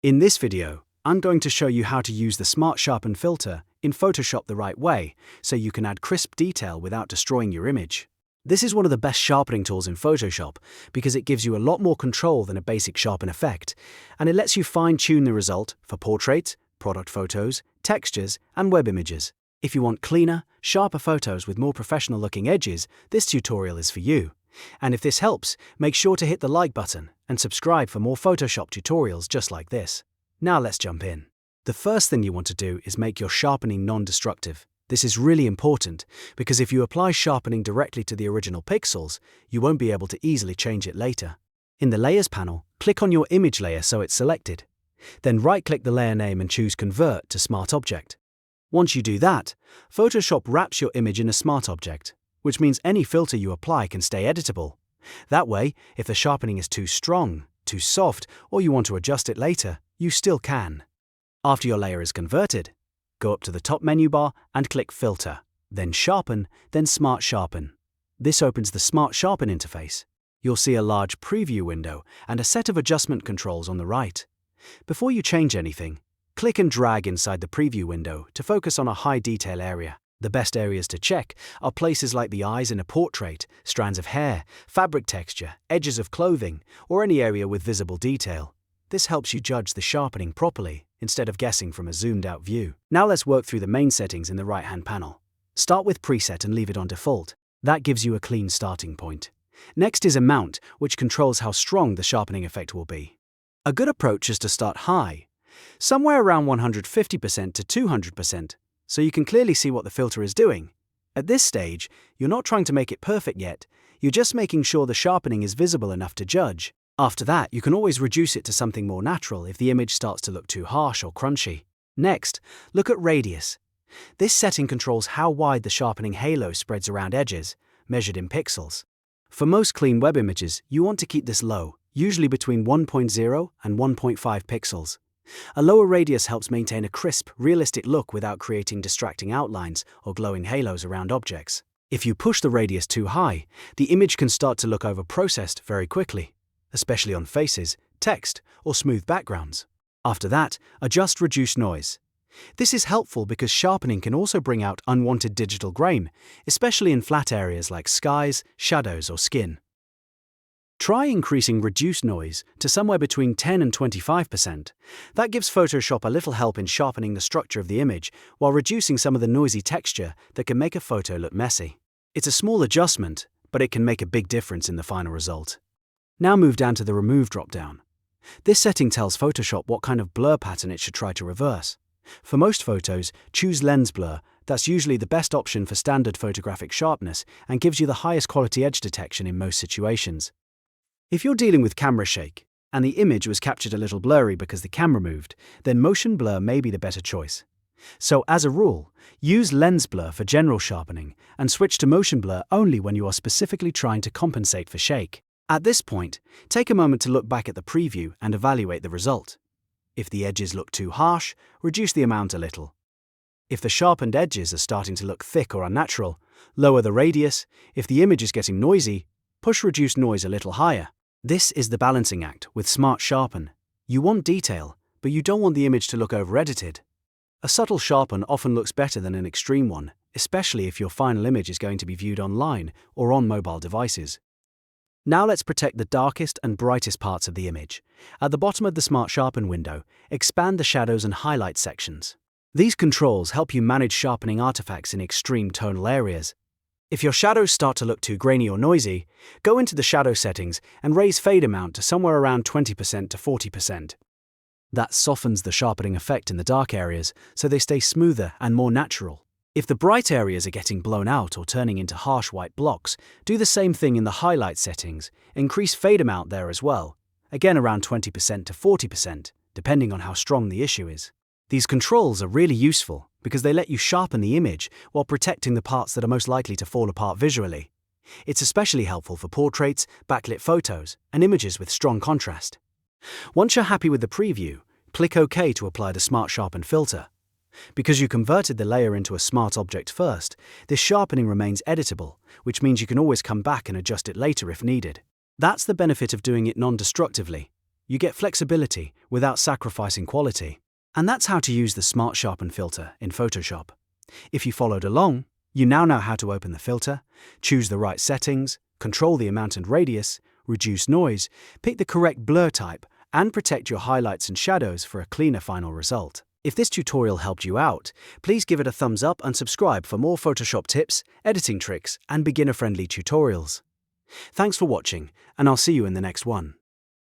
In this video, I'm going to show you how to use the Smart Sharpen filter in Photoshop the right way so you can add crisp detail without destroying your image. This is one of the best sharpening tools in Photoshop because it gives you a lot more control than a basic sharpen effect, and it lets you fine-tune the result for portraits, product photos, textures, and web images. If you want cleaner, sharper photos with more professional-looking edges, this tutorial is for you. And if this helps, make sure to hit the like button and subscribe for more Photoshop tutorials just like this. Now let's jump in. The first thing you want to do is make your sharpening non-destructive. This is really important because if you apply sharpening directly to the original pixels, you won't be able to easily change it later. In the Layers panel, click on your image layer so it's selected. Then right-click the layer name and choose Convert to Smart Object. Once you do that, Photoshop wraps your image in a smart object, which means any filter you apply can stay editable. That way, if the sharpening is too strong, too soft, or you want to adjust it later, you still can. After your layer is converted, go up to the top menu bar and click Filter, then Sharpen, then Smart Sharpen. This opens the Smart Sharpen interface. You'll see a large preview window and a set of adjustment controls on the right. Before you change anything, click and drag inside the preview window to focus on a high detail area. The best areas to check are places like the eyes in a portrait, strands of hair, fabric texture, edges of clothing, or any area with visible detail. This helps you judge the sharpening properly instead of guessing from a zoomed-out view. Now let's work through the main settings in the right-hand panel. Start with Preset and leave it on default. That gives you a clean starting point. Next is Amount, which controls how strong the sharpening effect will be. A good approach is to start high, somewhere around 150% to 200%. So you can clearly see what the filter is doing. At this stage, you're not trying to make it perfect yet, you're just making sure the sharpening is visible enough to judge. After that, you can always reduce it to something more natural if the image starts to look too harsh or crunchy. Next, look at Radius. This setting controls how wide the sharpening halo spreads around edges, measured in pixels. For most clean web images, you want to keep this low, usually between 1.0 and 1.5 pixels. A lower radius helps maintain a crisp, realistic look without creating distracting outlines or glowing halos around objects. If you push the radius too high, the image can start to look over-processed very quickly, especially on faces, text, or smooth backgrounds. After that, adjust Reduce Noise. This is helpful because sharpening can also bring out unwanted digital grain, especially in flat areas like skies, shadows, or skin. Try increasing Reduce Noise to somewhere between 10 and 25%. That gives Photoshop a little help in sharpening the structure of the image while reducing some of the noisy texture that can make a photo look messy. It's a small adjustment, but it can make a big difference in the final result. Now move down to the Remove drop-down. This setting tells Photoshop what kind of blur pattern it should try to reverse. For most photos, choose Lens Blur. That's usually the best option for standard photographic sharpness and gives you the highest quality edge detection in most situations. If you're dealing with camera shake, and the image was captured a little blurry because the camera moved, then motion blur may be the better choice. So as a rule, use lens blur for general sharpening and switch to motion blur only when you are specifically trying to compensate for shake. At this point, take a moment to look back at the preview and evaluate the result. If the edges look too harsh, reduce the amount a little. If the sharpened edges are starting to look thick or unnatural, lower the radius. If the image is getting noisy, push Reduce Noise a little higher. This is the balancing act with Smart Sharpen. You want detail, but you don't want the image to look over-edited. A subtle sharpen often looks better than an extreme one, especially if your final image is going to be viewed online or on mobile devices. Now let's protect the darkest and brightest parts of the image. At the bottom of the Smart Sharpen window, expand the shadows and highlight sections. These controls help you manage sharpening artifacts in extreme tonal areas. If your shadows start to look too grainy or noisy, go into the shadow settings and raise fade amount to somewhere around 20% to 40%. That softens the sharpening effect in the dark areas so they stay smoother and more natural. If the bright areas are getting blown out or turning into harsh white blocks, do the same thing in the highlight settings. Increase fade amount there as well, again around 20% to 40%, depending on how strong the issue is. These controls are really useful because they let you sharpen the image while protecting the parts that are most likely to fall apart visually. It's especially helpful for portraits, backlit photos, and images with strong contrast. Once you're happy with the preview, click OK to apply the Smart Sharpen filter. Because you converted the layer into a smart object first, this sharpening remains editable, which means you can always come back and adjust it later if needed. That's the benefit of doing it non-destructively. you get flexibility without sacrificing quality. And that's how to use the Smart Sharpen filter in Photoshop. If you followed along, you now know how to open the filter, choose the right settings, control the amount and radius, reduce noise, pick the correct blur type, and protect your highlights and shadows for a cleaner final result. If this tutorial helped you out, please give it a thumbs up and subscribe for more Photoshop tips, editing tricks, and beginner-friendly tutorials. Thanks for watching, and I'll see you in the next one.